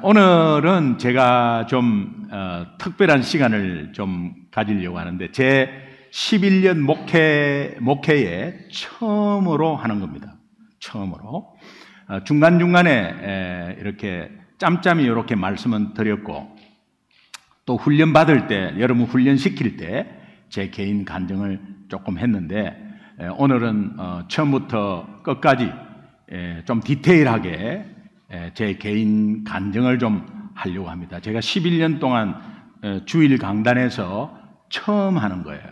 오늘은 제가 좀 특별한 시간을 좀 가지려고 하는데 제 11년 목회에 처음으로 하는 겁니다. 처음으로. 중간중간에 이렇게 짬짬이 이렇게 말씀은 드렸고 또 훈련 받을 때, 여러분 훈련 시킬 때 제 개인 간증을 조금 했는데 오늘은 처음부터 끝까지 좀 디테일하게 제 개인 간증을 좀 하려고 합니다. 제가 11년 동안 주일 강단에서 처음 하는 거예요.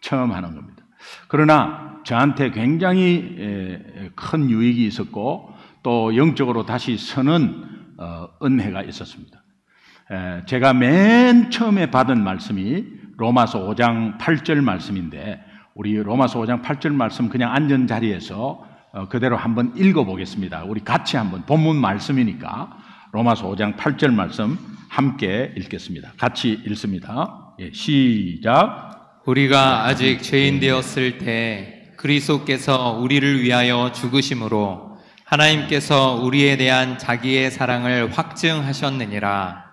처음 하는 겁니다. 그러나 저한테 굉장히 큰 유익이 있었고 또 영적으로 다시 서는 은혜가 있었습니다. 제가 맨 처음에 받은 말씀이 로마서 5장 8절 말씀인데 우리 로마서 5장 8절 말씀 그냥 앉은 자리에서 그대로 한번 읽어보겠습니다. 우리 같이 한번 본문 말씀이니까 로마서 5장 8절 말씀 함께 읽겠습니다. 같이 읽습니다. 시작. 우리가 아직 죄인 되었을 때 그리스도께서 우리를 위하여 죽으심으로 하나님께서 우리에 대한 자기의 사랑을 확증하셨느니라.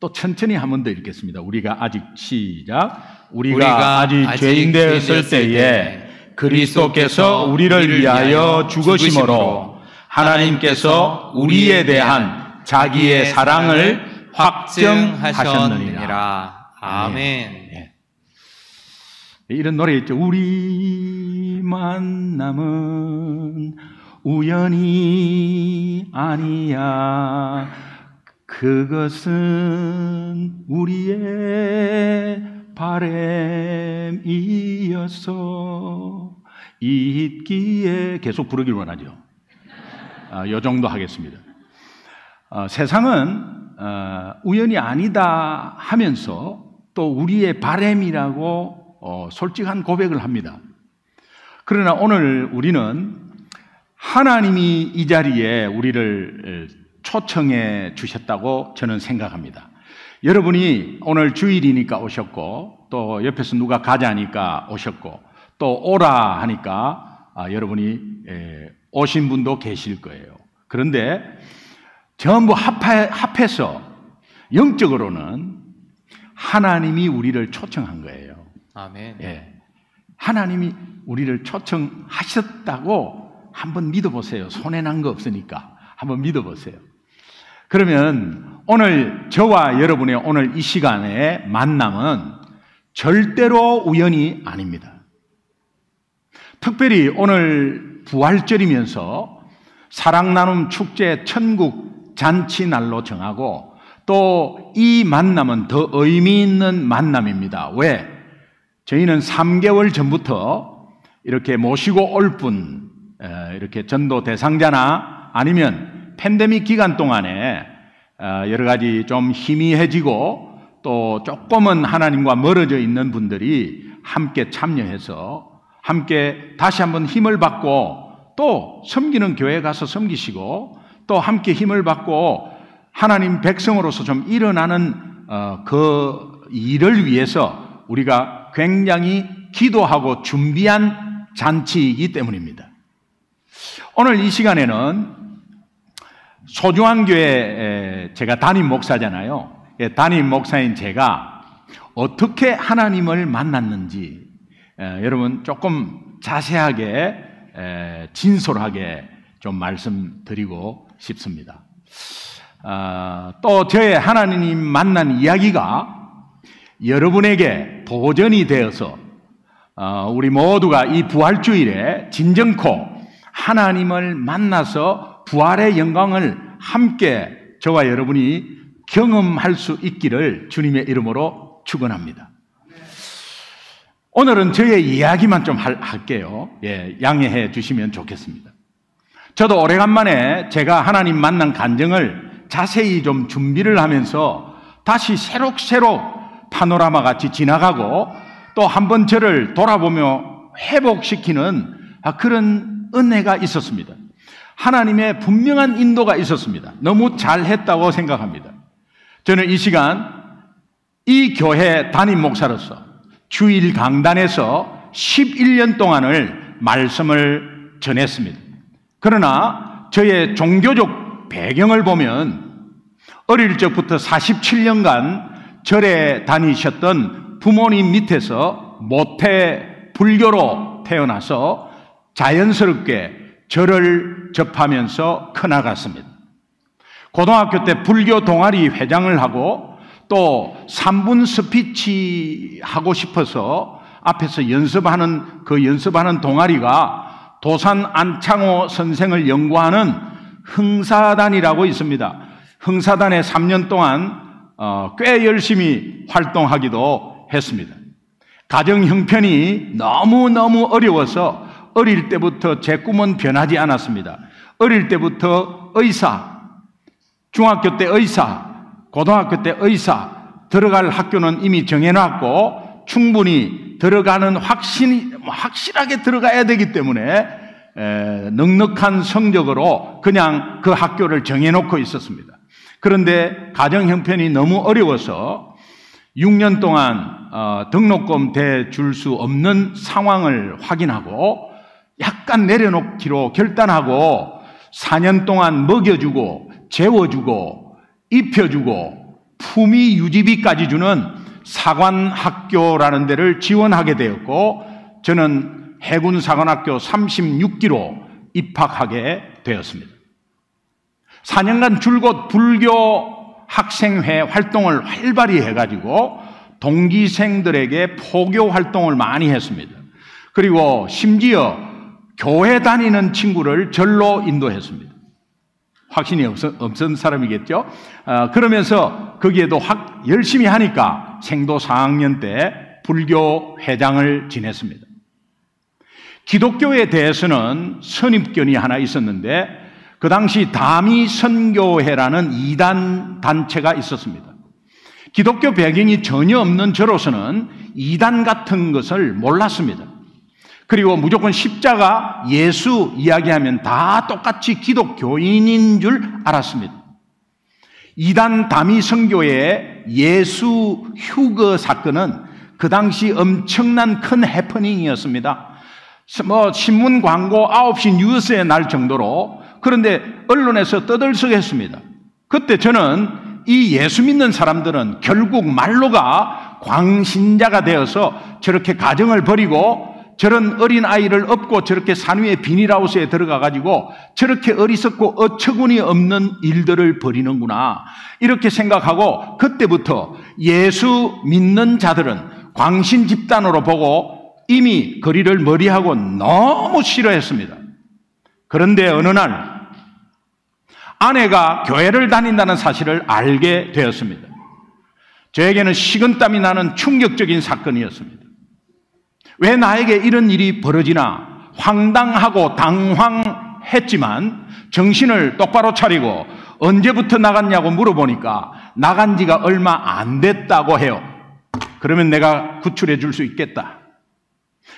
또 천천히 한 번 더 읽겠습니다. 우리가 아직 시작. 우리가 아직 죄인 되었을 때에 그리스도께서 우리를 위하여 죽으심으로 하나님께서 우리에 대한 자기의 사랑을 확증하셨느니라. 아멘. 이런 노래 있죠. 우리 만남은 우연이 아니야. 그것은 우리의 바람이었어. 있기에 계속 부르길 원하죠. 요 정도 하겠습니다. 세상은 우연이 아니다 하면서 또 우리의 바람이라고 솔직한 고백을 합니다. 그러나 오늘 우리는 하나님이 이 자리에 우리를 초청해 주셨다고 저는 생각합니다. 여러분이 오늘 주일이니까 오셨고 또 옆에서 누가 가자니까 오셨고 또 오라 하니까 여러분이 오신 분도 계실 거예요. 그런데 전부 합해서 영적으로는 하나님이 우리를 초청한 거예요. 아멘. 하나님이 우리를 초청하셨다고 한번 믿어보세요. 손해난 거 없으니까 한번 믿어보세요. 그러면 오늘 저와 여러분의 오늘 이 시간의 만남은 절대로 우연이 아닙니다. 특별히 오늘 부활절이면서 사랑나눔 축제 천국 잔치날로 정하고 또 이 만남은 더 의미 있는 만남입니다. 왜? 저희는 3개월 전부터 이렇게 모시고 올 분, 이렇게 전도 대상자나 아니면 팬데믹 기간 동안에 여러 가지 좀 희미해지고 또 조금은 하나님과 멀어져 있는 분들이 함께 참여해서 함께 다시 한번 힘을 받고 또 섬기는 교회 가서 섬기시고 또 함께 힘을 받고 하나님 백성으로서 좀 일어나는 그 일을 위해서 우리가 굉장히 기도하고 준비한 잔치이기 때문입니다. 오늘 이 시간에는 소중한 교회 제가 담임 목사잖아요. 담임 목사인 제가 어떻게 하나님을 만났는지 여러분 조금 자세하게 진솔하게 좀 말씀드리고 싶습니다. 또 저의 하나님 만난 이야기가 여러분에게 도전이 되어서 우리 모두가 이 부활주일에 진정코 하나님을 만나서 부활의 영광을 함께 저와 여러분이 경험할 수 있기를 주님의 이름으로 축원합니다. 오늘은 저의 이야기만 좀 할게요. 양해해 주시면 좋겠습니다. 저도 오래간만에 제가 하나님 만난 간증을 자세히 좀 준비를 하면서 다시 새록새록 파노라마 같이 지나가고 또 한번 저를 돌아보며 회복시키는 그런 은혜가 있었습니다. 하나님의 분명한 인도가 있었습니다. 너무 잘했다고 생각합니다. 저는 이 시간 이 교회 담임 목사로서 주일 강단에서 11년 동안을 말씀을 전했습니다. 그러나 저의 종교적 배경을 보면 어릴 적부터 47년간 절에 다니셨던 부모님 밑에서 모태 불교로 태어나서 자연스럽게 절을 접하면서 커나갔습니다. 고등학교 때 불교 동아리 회장을 하고 또 3분 스피치 하고 싶어서 앞에서 연습하는 동아리가 도산 안창호 선생을 연구하는 흥사단이라고 있습니다. 흥사단에 3년 동안 꽤 열심히 활동하기도 했습니다. 가정 형편이 너무너무 어려워서 어릴 때부터 제 꿈은 변하지 않았습니다. 어릴 때부터 의사, 중학교 때 의사, 고등학교 때 의사, 들어갈 학교는 이미 정해놨고 충분히 들어가는 확실하게 들어가야 되기 때문에 넉넉한 성적으로 그냥 그 학교를 정해놓고 있었습니다. 그런데 가정 형편이 너무 어려워서 6년 동안 등록금 대줄 수 없는 상황을 확인하고 약간 내려놓기로 결단하고 4년 동안 먹여주고 재워주고 입혀주고 품위 유지비까지 주는 사관학교라는 데를 지원하게 되었고 저는 해군사관학교 36기로 입학하게 되었습니다. 4년간 줄곧 불교 학생회 활동을 활발히 해가지고 동기생들에게 포교 활동을 많이 했습니다. 그리고 심지어 교회 다니는 친구를 절로 인도했습니다. 확신이 없은 사람이겠죠. 그러면서 거기에도 열심히 하니까 생도 4학년 때 불교 회장을 지냈습니다. 기독교에 대해서는 선입견이 하나 있었는데 그 당시 다미선교회라는 이단 단체가 있었습니다. 기독교 배경이 전혀 없는 저로서는 이단 같은 것을 몰랐습니다. 그리고 무조건 십자가, 예수 이야기하면 다 똑같이 기독교인인 줄 알았습니다. 이단 다미선교회의 예수 휴거 사건은 그 당시 엄청난 큰 해퍼닝이었습니다. 신문 광고 9시 뉴스에 날 정도로. 그런데 언론에서 떠들썩했습니다. 그때 저는 이 예수 믿는 사람들은 결국 말로가 광신자가 되어서 저렇게 가정을 버리고 저런 어린 아이를 업고 저렇게 산 위에 비닐하우스에 들어가 가지고 저렇게 어리석고 어처구니 없는 일들을 벌이는구나 이렇게 생각하고 그때부터 예수 믿는 자들은 광신 집단으로 보고 이미 거리를 멀리하고 너무 싫어했습니다. 그런데 어느 날 아내가 교회를 다닌다는 사실을 알게 되었습니다. 저에게는 식은땀이 나는 충격적인 사건이었습니다. 왜 나에게 이런 일이 벌어지나 황당하고 당황했지만 정신을 똑바로 차리고 언제부터 나갔냐고 물어보니까 나간 지가 얼마 안 됐다고 해요. 그러면 내가 구출해 줄 수 있겠다.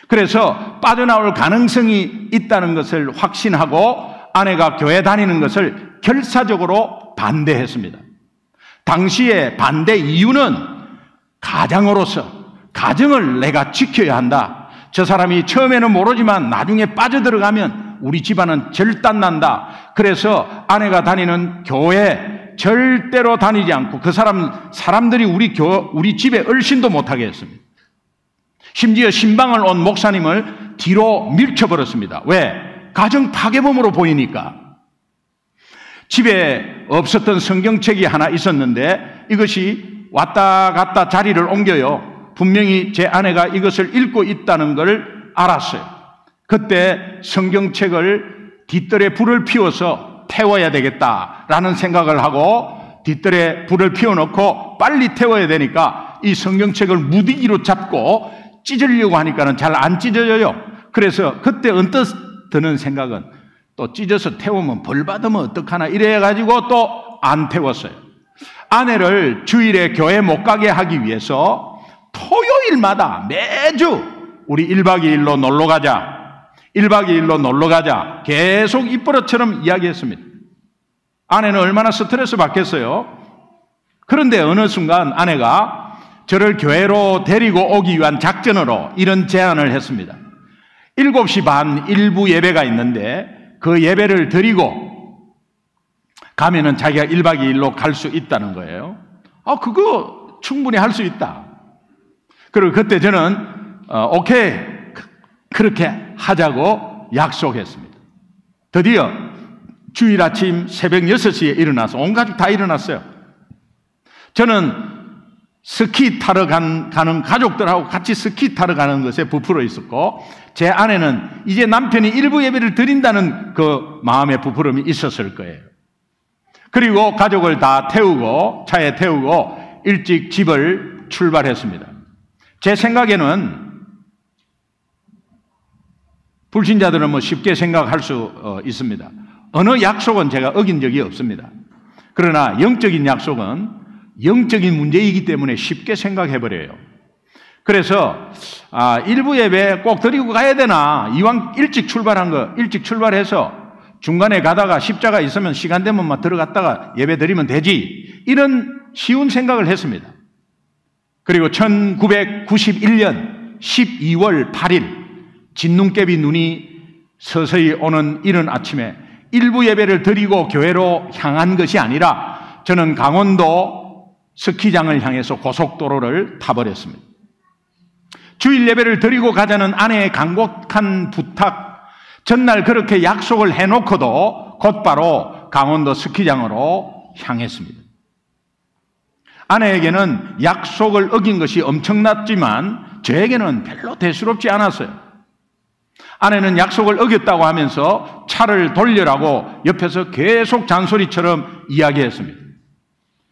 그래서 빠져나올 가능성이 있다는 것을 확신하고 아내가 교회 다니는 것을 결사적으로 반대했습니다. 당시에 반대 이유는 가장으로서 가정을 내가 지켜야 한다. 저 사람이 처음에는 모르지만 나중에 빠져들어가면 우리 집안은 절단난다. 그래서 아내가 다니는 교회 절대로 다니지 않고 그 사람들이 우리 집에 얼씬도 못하게 했습니다. 심지어 신방을 온 목사님을 뒤로 밀쳐버렸습니다. 왜? 가정 파괴범으로 보이니까. 집에 없었던 성경책이 하나 있었는데 이것이 왔다 갔다 자리를 옮겨요. 분명히 제 아내가 이것을 읽고 있다는 걸 알았어요. 그때 성경책을 뒷뜰에 불을 피워서 태워야 되겠다라는 생각을 하고 뒷뜰에 불을 피워놓고 빨리 태워야 되니까 이 성경책을 무디기로 잡고 찢으려고 하니까는 잘 안 찢어져요. 그래서 그때 언뜻 드는 생각은 또 찢어서 태우면 벌 받으면 어떡하나 이래가지고 또 안 태웠어요. 아내를 주일에 교회 못 가게 하기 위해서 토요일마다 매주 우리 1박 2일로 놀러 가자. 1박 2일로 놀러 가자. 계속 입버릇처럼 이야기했습니다. 아내는 얼마나 스트레스 받겠어요. 그런데 어느 순간 아내가 저를 교회로 데리고 오기 위한 작전으로 이런 제안을 했습니다. 7시 반 일부 예배가 있는데 그 예배를 드리고 가면은 자기가 1박 2일로 갈 수 있다는 거예요. 그거 충분히 할 수 있다. 그리고 그때 저는 오케이, 그렇게 하자고 약속했습니다. 드디어 주일 아침 새벽 6시에 일어나서 온 가족 다 일어났어요. 저는 스키 타러 가는 가족들하고 같이 스키 타러 가는 것에 부풀어 있었고, 제 아내는 이제 남편이 일부 예배를 드린다는 그 마음의 부풀음이 있었을 거예요. 그리고 가족을 다 태우고, 차에 태우고 일찍 집을 출발했습니다. 제 생각에는 불신자들은 쉽게 생각할 수 있습니다. 어느 약속은 제가 어긴 적이 없습니다. 그러나 영적인 약속은 영적인 문제이기 때문에 쉽게 생각해버려요. 그래서 일부 예배 꼭 드리고 가야 되나, 이왕 일찍 출발한 거 일찍 출발해서 중간에 가다가 십자가 있으면 시간 되면 막 들어갔다가 예배 드리면 되지, 이런 쉬운 생각을 했습니다. 그리고 1991년 12월 8일 진눈깨비 눈이 서서히 오는 이른 아침에 일부 예배를 드리고 교회로 향한 것이 아니라 저는 강원도 스키장을 향해서 고속도로를 타버렸습니다. 주일 예배를 드리고 가자는 아내의 간곡한 부탁, 전날 그렇게 약속을 해놓고도 곧바로 강원도 스키장으로 향했습니다. 아내에게는 약속을 어긴 것이 엄청났지만 저에게는 별로 대수롭지 않았어요. 아내는 약속을 어겼다고 하면서 차를 돌려라고 옆에서 계속 잔소리처럼 이야기했습니다.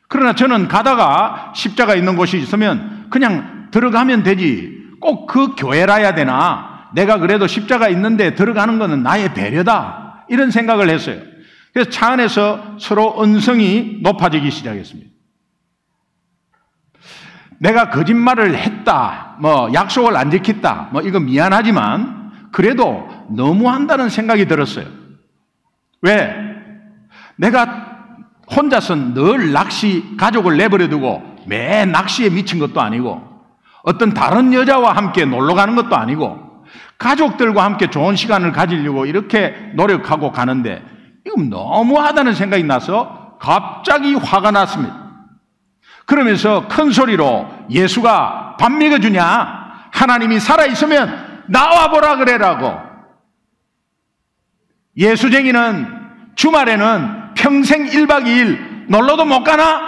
그러나 저는 가다가 십자가 있는 곳이 있으면 그냥 들어가면 되지, 꼭 그 교회라야 되나, 내가 그래도 십자가 있는데 들어가는 것은 나의 배려다, 이런 생각을 했어요. 그래서 차 안에서 서로 언성이 높아지기 시작했습니다. 내가 거짓말을 했다, 약속을 안 지켰다, 이거 미안하지만 그래도 너무한다는 생각이 들었어요. 왜? 내가 혼자서 늘 가족을 내버려두고 매 낚시에 미친 것도 아니고, 어떤 다른 여자와 함께 놀러 가는 것도 아니고, 가족들과 함께 좋은 시간을 가지려고 이렇게 노력하고 가는데 이건 너무하다는 생각이 나서 갑자기 화가 났습니다. 그러면서 큰 소리로, 예수가 밥 먹여주냐? 하나님이 살아있으면 나와보라 그래라고. 예수쟁이는 주말에는 평생 1박 2일 놀러도 못 가나?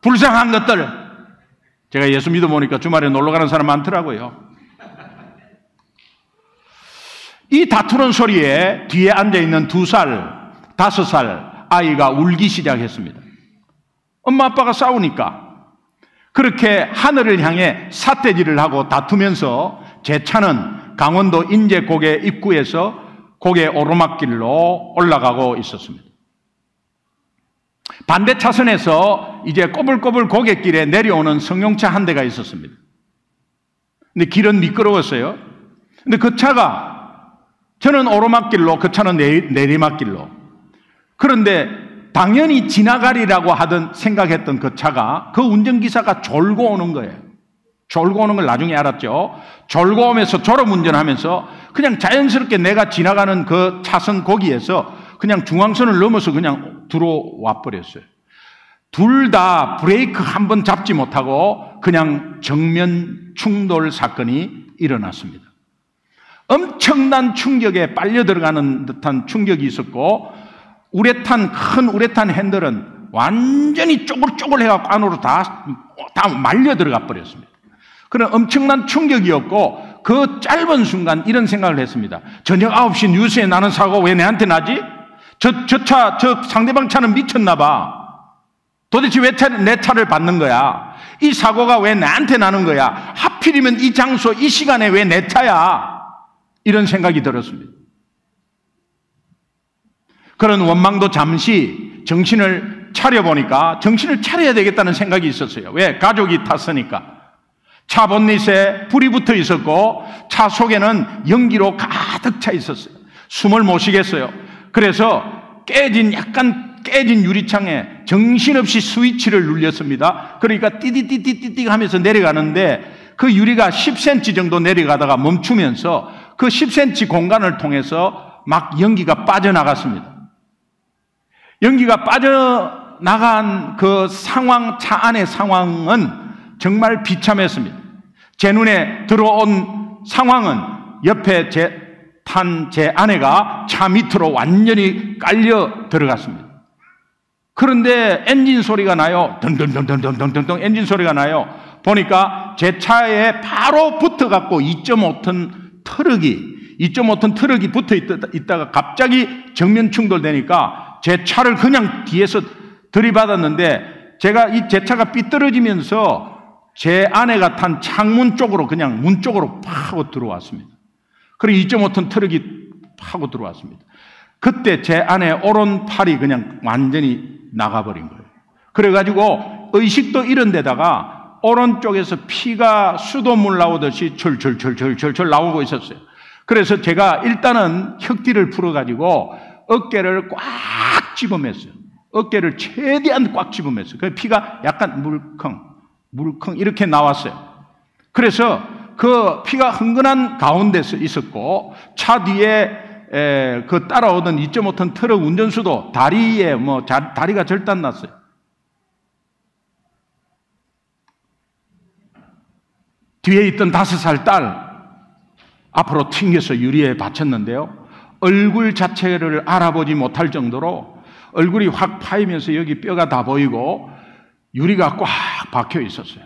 불쌍한 것들. 제가 예수 믿어보니까 주말에 놀러 가는 사람 많더라고요. 이 다투는 소리에 뒤에 앉아있는 2살, 5살 아이가 울기 시작했습니다. 엄마 아빠가 싸우니까. 그렇게 하늘을 향해 삿대질을 하고 다투면서 제 차는 강원도 인제고개 입구에서 고개 오르막길로 올라가고 있었습니다. 반대 차선에서 이제 꼬불꼬불 고갯길에 내려오는 승용차 한 대가 있었습니다. 근데 길은 미끄러웠어요. 근데 그 차가, 저는 오르막길로, 그 차는 내리막길로. 그런데 당연히 지나가리라고 생각했던 그 차가, 그 운전기사가 졸고 오는 거예요. 졸고 오는 걸 나중에 알았죠. 졸고 오면서 졸음운전하면서 그냥 자연스럽게 내가 지나가는 그 차선 거기에서 그냥 중앙선을 넘어서 그냥 들어와 버렸어요. 둘 다 브레이크 한 번 잡지 못하고 그냥 정면 충돌 사건이 일어났습니다. 엄청난 충격에 빨려 들어가는 듯한 충격이 있었고, 큰 우레탄 핸들은 완전히 쪼글쪼글 해갖고 안으로 다 말려 들어가 버렸습니다. 그런 엄청난 충격이었고, 그 짧은 순간 이런 생각을 했습니다. 저녁 9시 뉴스에 나는 사고가 왜 내한테 나지? 저 상대방 차는 미쳤나 봐. 도대체 왜 내 차를 받는 거야? 이 사고가 왜 나한테 나는 거야? 하필이면 이 장소, 이 시간에 왜 내 차야? 이런 생각이 들었습니다. 그런 원망도 잠시 정신을 차려보니까 정신을 차려야 되겠다는 생각이 있었어요. 왜? 가족이 탔으니까. 차 본닛에 불이 붙어 있었고 차 속에는 연기로 가득 차 있었어요. 숨을 못 쉬겠어요. 그래서 약간 깨진 유리창에 정신없이 스위치를 눌렸습니다. 그러니까 띠디띠디띠디 하면서 내려가는데 그 유리가 10cm 정도 내려가다가 멈추면서 그 10cm 공간을 통해서 막 연기가 빠져나갔습니다. 연기가 빠져나간 그 상황, 차 안의 상황은 정말 비참했습니다. 제 눈에 들어온 상황은 옆에 탄 제 아내가 차 밑으로 완전히 깔려 들어갔습니다. 그런데 엔진 소리가 나요. 덩덩덩덩덩덩덩 엔진 소리가 나요. 보니까 제 차에 바로 붙어갖고 2.5톤 트럭이 붙어 있다가 갑자기 정면 충돌되니까 제 차를 그냥 뒤에서 들이받았는데 제 차가 삐뚤어지면서 제 아내가 탄 창문 쪽으로 그냥 문 쪽으로 파고 들어왔습니다. 그리고 2.5톤 트럭이 파고 들어왔습니다. 그때 제 아내 오른팔이 그냥 완전히 나가버린 거예요. 그래가지고 의식도 잃은 데다가 오른쪽에서 피가 수돗물 나오듯이 철철철철철철 나오고 있었어요. 그래서 제가 일단은 혁띠를 풀어가지고 어깨를 꽉 집어맸어요. 어깨를 최대한 꽉 집어맸어요. 그 피가 약간 물컹 이렇게 나왔어요. 그래서 그 피가 흥건한 가운데서 있었고 차 뒤에 그 따라오던 2.5톤 트럭 운전수도 다리에 다리가 절단 났어요. 뒤에 있던 5살 딸 앞으로 튕겨서 유리에 받쳤는데요. 얼굴 자체를 알아보지 못할 정도로 얼굴이 확 파이면서 여기 뼈가 다 보이고 유리가 꽉 박혀 있었어요.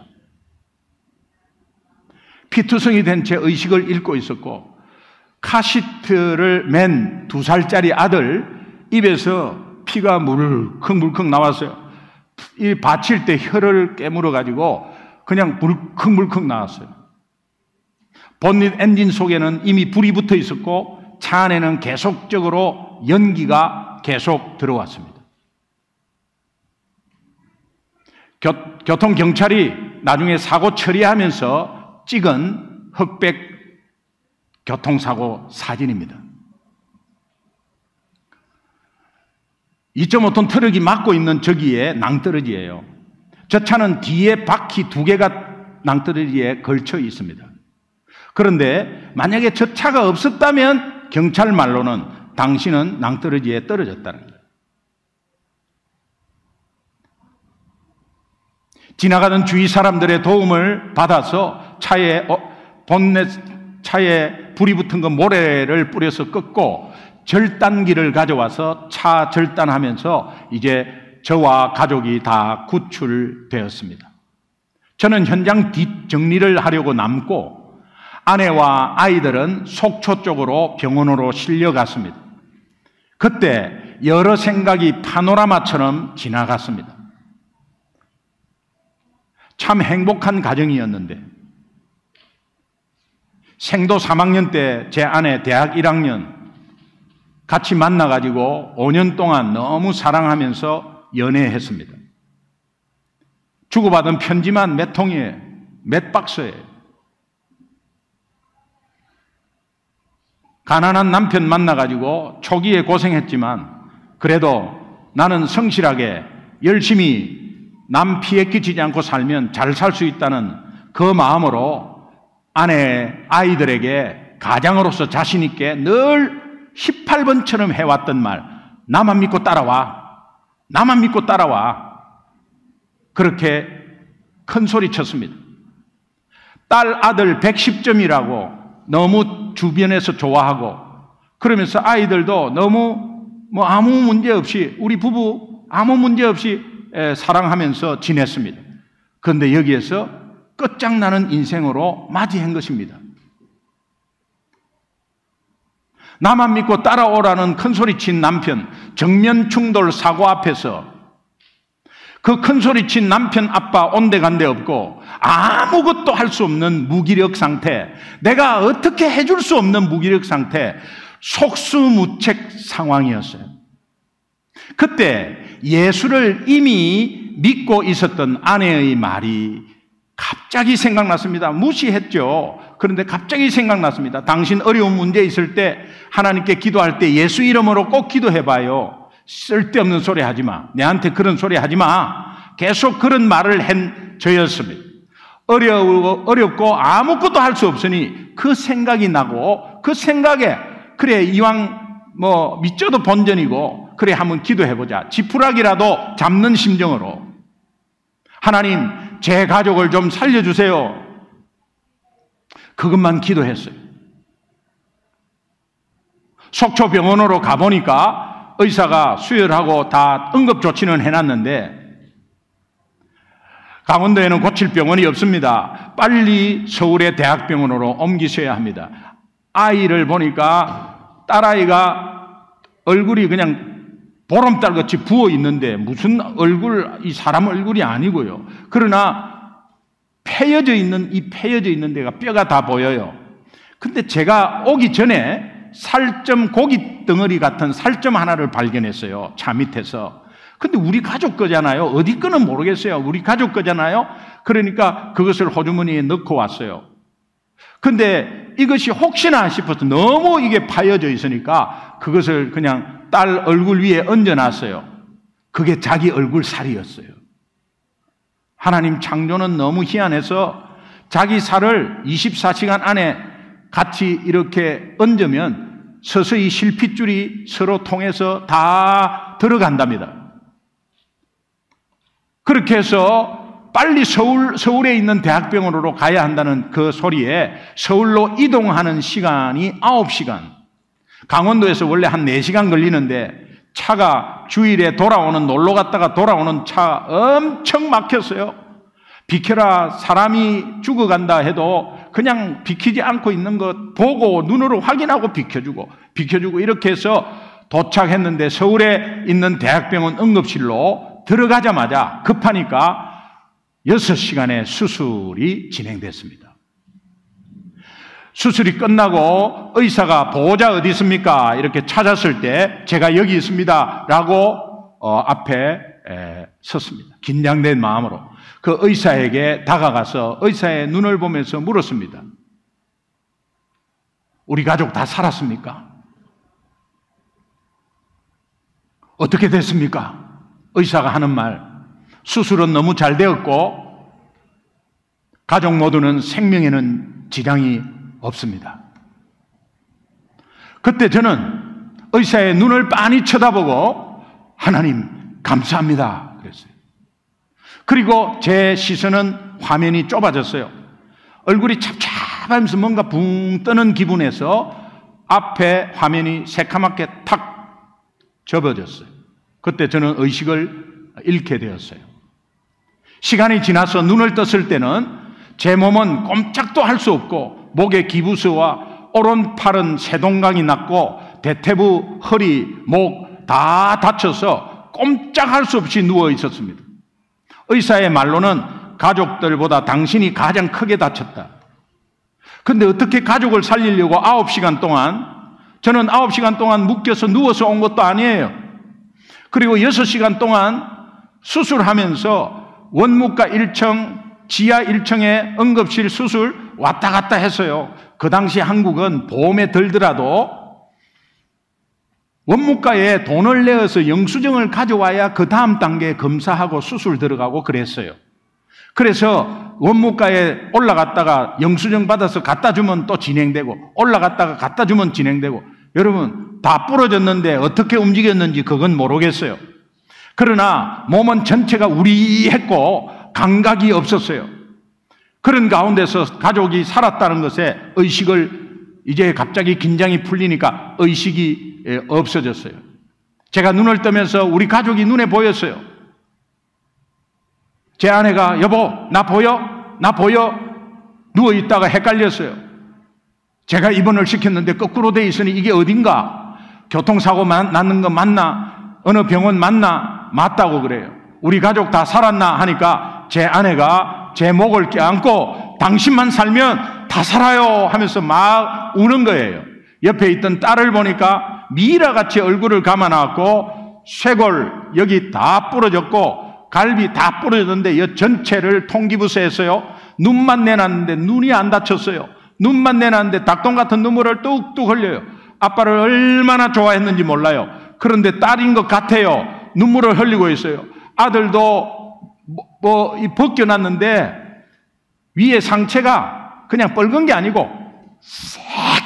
피투성이 된 제 의식을 잃고 있었고 카시트를 맨 2살짜리 아들 입에서 피가 물컹물컹 나왔어요. 이 받칠 때 혀를 깨물어 가지고 그냥 물컹물컹 나왔어요. 본닛 엔진 속에는 이미 불이 붙어 있었고 차 안에는 계속적으로 연기가 계속 들어왔습니다. 교통경찰이 나중에 사고 처리하면서 찍은 흑백 교통사고 사진입니다. 2.5톤 트럭이 막고 있는 저기에 낭떠러지예요. 저 차는 뒤에 바퀴 2개가 낭떠러지에 걸쳐 있습니다. 그런데 만약에 저 차가 없었다면 경찰 말로는 당신은 낭떠러지에 떨어졌다는 거예요. 지나가던 주위 사람들의 도움을 받아서 차에 불이 붙은 그 모래를 뿌려서 꺾고 절단기를 가져와서 차 절단하면서 이제 저와 가족이 다 구출되었습니다. 저는 현장 뒷정리를 하려고 남고 아내와 아이들은 속초 쪽으로 병원으로 실려갔습니다. 그때 여러 생각이 파노라마처럼 지나갔습니다. 참 행복한 가정이었는데 생도 3학년 때 제 아내 대학 1학년 같이 만나가지고 5년 동안 너무 사랑하면서 연애했습니다. 주고받은 편지만 몇 통이에요. 몇 박스예요. 가난한 남편 만나가지고 초기에 고생했지만 그래도 나는 성실하게 열심히 남 피해 끼치지 않고 살면 잘 살 수 있다는 그 마음으로 아내, 아이들에게 가장으로서 자신 있게 늘 18번처럼 해왔던 말, 나만 믿고 따라와. 나만 믿고 따라와. 그렇게 큰 소리 쳤습니다. 딸, 아들 110점이라고 너무 주변에서 좋아하고 그러면서 아이들도 너무 아무 문제 없이 우리 부부 아무 문제 없이 사랑하면서 지냈습니다. 그런데 여기에서 끝장나는 인생으로 맞이한 것입니다. 나만 믿고 따라오라는 큰소리친 남편, 정면 충돌 사고 앞에서 그 큰소리친 남편 아빠 온데간데 없고 아무것도 할 수 없는 무기력 상태, 내가 어떻게 해줄 수 없는 무기력 상태, 속수무책 상황이었어요. 그때 예수를 이미 믿고 있었던 아내의 말이 갑자기 생각났습니다. 무시했죠. 그런데 갑자기 생각났습니다. 당신 어려운 문제 있을 때 하나님께 기도할 때 예수 이름으로 꼭 기도해봐요. 쓸데없는 소리 하지 마. 내한테 그런 소리 하지 마. 계속 그런 말을 한 저였습니다. 어렵고 아무것도 할 수 없으니 그 생각이 나고 그 생각에 그래 이왕 믿져도 본전이고, 그래 한번 기도해보자. 지푸라기라도 잡는 심정으로 하나님 제 가족을 좀 살려주세요. 그것만 기도했어요. 속초병원으로 가보니까 의사가 수혈하고 다 응급조치는 해놨는데 강원도에는 고칠 병원이 없습니다. 빨리 서울의 대학병원으로 옮기셔야 합니다. 아이를 보니까 딸아이가 얼굴이 그냥 보름달같이 부어 있는데 무슨 이 사람 얼굴이 아니고요. 그러나 패여져 있는 데가 뼈가 다 보여요. 근데 제가 오기 전에 고기 덩어리 같은 살점 하나를 발견했어요. 차 밑에서. 근데 우리 가족 거잖아요. 어디 거는 모르겠어요. 우리 가족 거잖아요. 그러니까 그것을 호주머니에 넣고 왔어요. 근데 이것이 혹시나 싶어서 너무 이게 파여져 있으니까 그것을 그냥 딸 얼굴 위에 얹어놨어요. 그게 자기 얼굴 살이었어요. 하나님 창조는 너무 희한해서 자기 살을 24시간 안에 같이 이렇게 얹으면 서서히 실핏줄이 서로 통해서 다 들어간답니다. 그렇게 해서 빨리 서울에 있는 대학병원으로 가야 한다는 그 소리에 서울로 이동하는 시간이 9시간. 강원도에서 원래 한 4시간 걸리는데 차가 주일에 놀러 갔다가 돌아오는 차 엄청 막혔어요. 비켜라, 사람이 죽어간다 해도 그냥 비키지 않고 있는 것 보고 눈으로 확인하고 비켜주고 이렇게 해서 도착했는데 서울에 있는 대학병원 응급실로 들어가자마자 급하니까 6시간의 수술이 진행됐습니다. 수술이 끝나고 의사가 보호자 어디 있습니까? 이렇게 찾았을 때 제가 여기 있습니다 라고 앞에 섰습니다. 긴장된 마음으로 그 의사에게 다가가서 의사의 눈을 보면서 물었습니다. 우리 가족 다 살았습니까? 어떻게 됐습니까? 의사가 하는 말, 수술은 너무 잘 되었고 가족 모두는 생명에는 지장이 없습니다. 그때 저는 의사의 눈을 빤히 쳐다보고 하나님 감사합니다 그랬어요. 그리고 제 시선은 화면이 좁아졌어요. 얼굴이 찹찹하면서 뭔가 붕 뜨는 기분에서 앞에 화면이 새카맣게 탁 접어졌어요. 그때 저는 의식을 잃게 되었어요. 시간이 지나서 눈을 떴을 때는 제 몸은 꼼짝도 할 수 없고 목에 기부스와 오른팔은 세동강이 났고 대퇴부, 허리, 목 다 다쳐서 꼼짝할 수 없이 누워 있었습니다. 의사의 말로는 가족들보다 당신이 가장 크게 다쳤다. 근데 어떻게 가족을 살리려고 9시간 동안, 저는 9시간 동안 묶여서 누워서 온 것도 아니에요. 그리고 6시간 동안 수술하면서 원무과 1층, 지하 1층에 응급실 수술 왔다 갔다 했어요. 그 당시 한국은 보험에 들더라도 원무과에 돈을 내어서 영수증을 가져와야 그 다음 단계에 검사하고 수술 들어가고 그랬어요. 그래서 원무과에 올라갔다가 영수증 받아서 갖다 주면 또 진행되고 올라갔다가 갖다 주면 진행되고 여러분 다 부러졌는데 어떻게 움직였는지 그건 모르겠어요. 그러나 몸은 전체가 우리했고 감각이 없었어요. 그런 가운데서 가족이 살았다는 것에 의식을 이제 갑자기 긴장이 풀리니까 의식이 없어졌어요. 제가 눈을 뜨면서 우리 가족이 눈에 보였어요. 제 아내가 여보 나 보여? 나 보여? 누워있다가 헷갈렸어요. 제가 입원을 시켰는데 거꾸로 돼 있으니 이게 어딘가? 교통사고 났는 거 맞나? 어느 병원 맞나? 맞다고 그래요. 우리 가족 다 살았나? 하니까 제 아내가 제 목을 껴안고 당신만 살면 다 살아요 하면서 막 우는 거예요. 옆에 있던 딸을 보니까 미라같이 얼굴을 감아놨고 쇄골 여기 다 부러졌고 갈비 다 부러졌는데 이 전체를 통기부스했어요. 눈만 내놨는데 눈이 안 다쳤어요. 눈만 내놨는데 닭똥 같은 눈물을 뚝뚝 흘려요. 아빠를 얼마나 좋아했는지 몰라요. 그런데 딸인 것 같아요. 눈물을 흘리고 있어요. 아들도 벗겨놨는데 위에 상체가 그냥 뻘건 게 아니고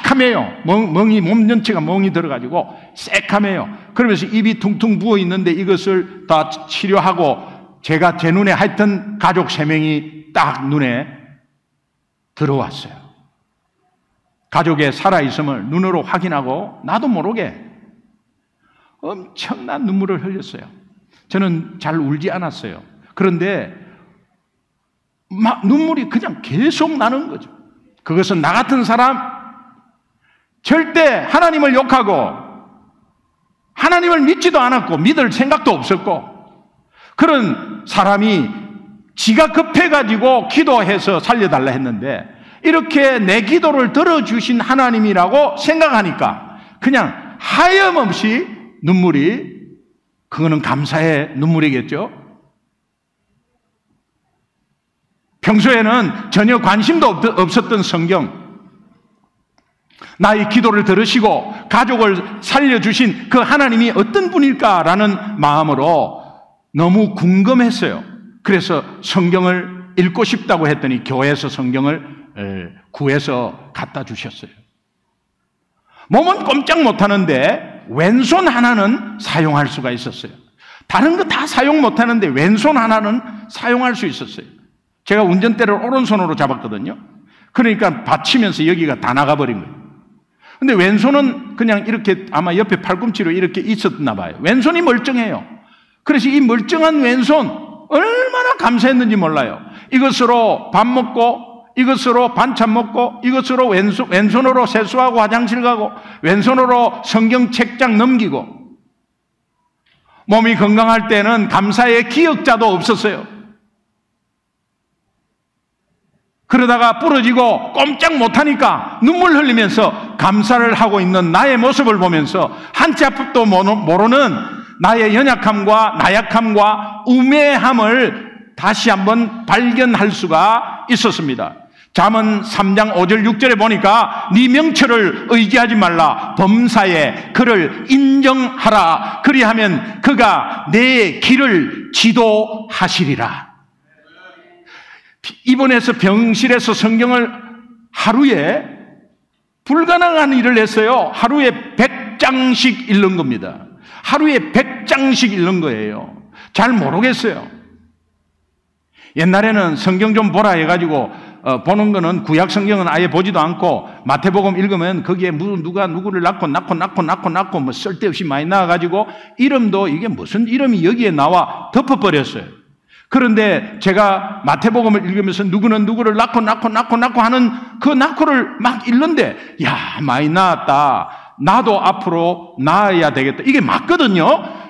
새카매요. 멍이, 몸 전체가 멍이 들어가지고 새카매요. 그러면서 입이 퉁퉁 부어 있는데 이것을 다 치료하고 제가 제 눈에 하여튼 가족 3명이 딱 눈에 들어왔어요. 가족의 살아있음을 눈으로 확인하고 나도 모르게 엄청난 눈물을 흘렸어요. 저는 잘 울지 않았어요. 그런데 막 눈물이 그냥 계속 나는 거죠. 그것은 나 같은 사람 절대 하나님을 욕하고 하나님을 믿지도 않았고 믿을 생각도 없었고 그런 사람이 지가 급해가지고 기도해서 살려달라 했는데 이렇게 내 기도를 들어주신 하나님이라고 생각하니까 그냥 하염없이 눈물이, 그거는 감사의 눈물이겠죠. 평소에는 전혀 관심도 없었던 성경, 나의 기도를 들으시고 가족을 살려주신 그 하나님이 어떤 분일까라는 마음으로 너무 궁금했어요. 그래서 성경을 읽고 싶다고 했더니 교회에서 성경을 구해서 갖다 주셨어요. 몸은 꼼짝 못하는데 왼손 하나는 사용할 수가 있었어요. 다른 거 다 사용 못하는데 왼손 하나는 사용할 수 있었어요. 제가 운전대를 오른손으로 잡았거든요. 그러니까 받치면서 여기가 다 나가버린 거예요. 근데 왼손은 그냥 이렇게 아마 옆에 팔꿈치로 이렇게 있었나 봐요. 왼손이 멀쩡해요. 그래서 이 멀쩡한 왼손 얼마나 감사했는지 몰라요. 이것으로 밥 먹고, 이것으로 반찬 먹고, 이것으로 왼손으로 세수하고 화장실 가고, 왼손으로 성경 책장 넘기고, 몸이 건강할 때는 감사의 기억자도 없었어요. 그러다가 부러지고 꼼짝 못하니까 눈물 흘리면서 감사를 하고 있는 나의 모습을 보면서 한치 앞도 모르는 나의 연약함과 나약함과 우매함을 다시 한번 발견할 수가 있었습니다. 잠언 3장 5절 6절에 보니까 네 명철을 의지하지 말라. 범사에 그를 인정하라. 그리하면 그가 내 길을 지도하시리라. 입원해서 병실에서 성경을 하루에 불가능한 일을 했어요. 하루에 100장씩 읽는 겁니다. 하루에 100장씩 읽는 거예요. 잘 모르겠어요. 옛날에는 성경 좀 보라 해가지고 보는 거는 구약 성경은 아예 보지도 않고 마태복음 읽으면 거기에 누가 누구를 낳고 뭐 쓸데없이 많이 나와가지고 이름도 이게 무슨 이름이 여기에 나와 덮어버렸어요. 그런데 제가 마태복음을 읽으면서 누구는 누구를 낳고 하는 그 낳고를 막 읽는데 야 많이 낳았다. 나도 앞으로 낳아야 되겠다. 이게 맞거든요.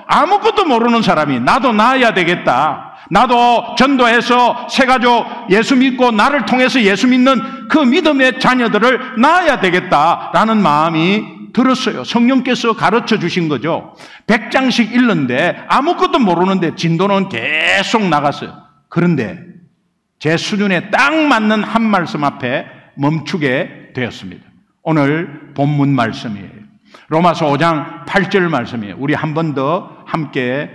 아무것도 모르는 사람이 나도 낳아야 되겠다. 나도 전도해서 새가족 예수 믿고 나를 통해서 예수 믿는 그 믿음의 자녀들을 낳아야 되겠다라는 마음이 들었어요. 성령께서 가르쳐 주신 거죠. 100장씩 읽는데 아무것도 모르는데 진도는 계속 나갔어요. 그런데 제 수준에 딱 맞는 한 말씀 앞에 멈추게 되었습니다. 오늘 본문 말씀이에요. 로마서 5장 8절 말씀이에요. 우리 한 번 더 함께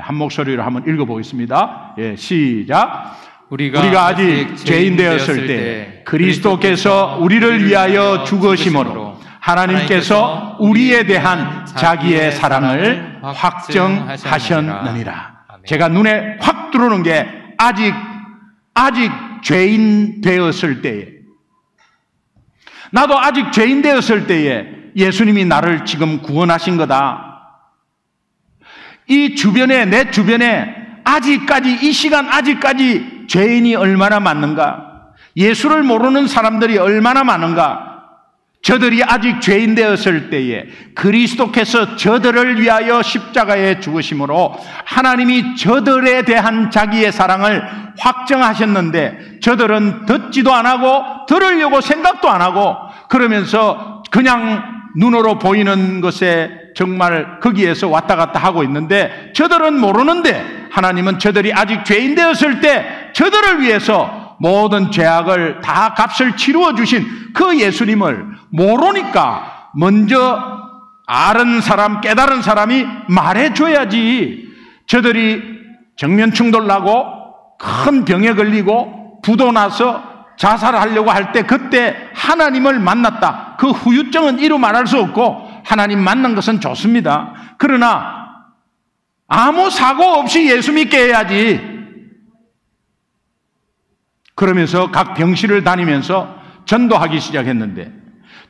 한 목소리로 한번 읽어보겠습니다. 시작. 우리가 아직 죄인 되었을 때 그리스도께서 우리를 위하여 죽으심으로 하나님께서 우리에 대한 자기의 사랑을 확정하셨느니라. 제가 눈에 확 들어오는 게 아직 죄인 되었을 때에, 나도 아직 죄인 되었을 때에 예수님이 나를 지금 구원하신 거다. 이 주변에, 내 주변에 아직까지, 이 시간 아직까지 죄인이 얼마나 많은가? 예수를 모르는 사람들이 얼마나 많은가? 저들이 아직 죄인 되었을 때에 그리스도께서 저들을 위하여 십자가에 죽으심으로 하나님이 저들에 대한 자기의 사랑을 확정하셨는데 저들은 듣지도 안 하고 들으려고 생각도 안 하고 그러면서 그냥 눈으로 보이는 것에 정말 거기에서 왔다 갔다 하고 있는데 저들은 모르는데 하나님은 저들이 아직 죄인 되었을 때 저들을 위해서 모든 죄악을 다 값을 치루어 주신 그 예수님을 모르니까 먼저 아는 사람, 깨달은 사람이 말해줘야지. 저들이 정면 충돌나고 큰 병에 걸리고 부도 나서 자살하려고 할 때 그때 하나님을 만났다. 그 후유증은 이루 말할 수 없고 하나님 만난 것은 좋습니다. 그러나 아무 사고 없이 예수 믿게 해야지. 그러면서 각 병실을 다니면서 전도하기 시작했는데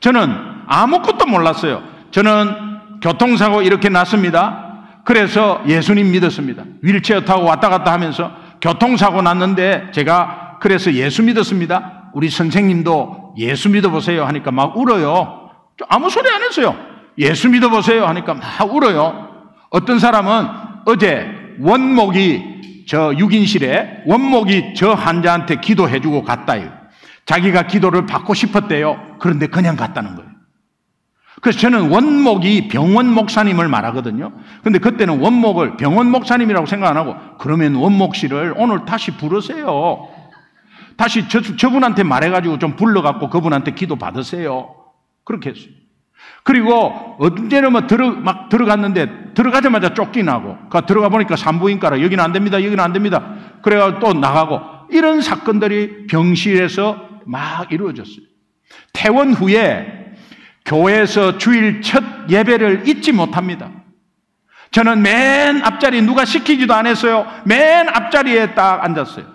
저는 아무것도 몰랐어요. 저는 교통사고 이렇게 났습니다. 그래서 예수님 믿었습니다. 휠체어 타고 왔다 갔다 하면서 교통사고 났는데 제가 그래서 예수 믿었습니다. 우리 선생님도 예수 믿어보세요 하니까 막 울어요. 아무 소리 안 했어요. 예수 믿어보세요 하니까 막 울어요. 어떤 사람은 어제 원목이 저 6인실에 원목이 저 환자한테 기도해주고 갔다요. 자기가 기도를 받고 싶었대요. 그런데 그냥 갔다는 거예요. 그래서 저는 원목이 병원 목사님을 말하거든요. 근데 그때는 원목을 병원 목사님이라고 생각 안 하고 그러면 원목 씨를 오늘 다시 부르세요. 다시 저분한테 말해가지고 좀 불러갖고 그분한테 기도 받으세요. 그렇게 했어요. 그리고 언제는 막 들어갔는데 들어가자마자 쫓기나고 들어가 보니까 산부인과라 여기는 안 됩니다. 여기는 안 됩니다. 그래가지고 또 나가고 이런 사건들이 병실에서 막 이루어졌어요. 퇴원 후에 교회에서 주일 첫 예배를 잊지 못합니다. 저는 맨 앞자리 누가 시키지도 않았어요. 맨 앞자리에 딱 앉았어요.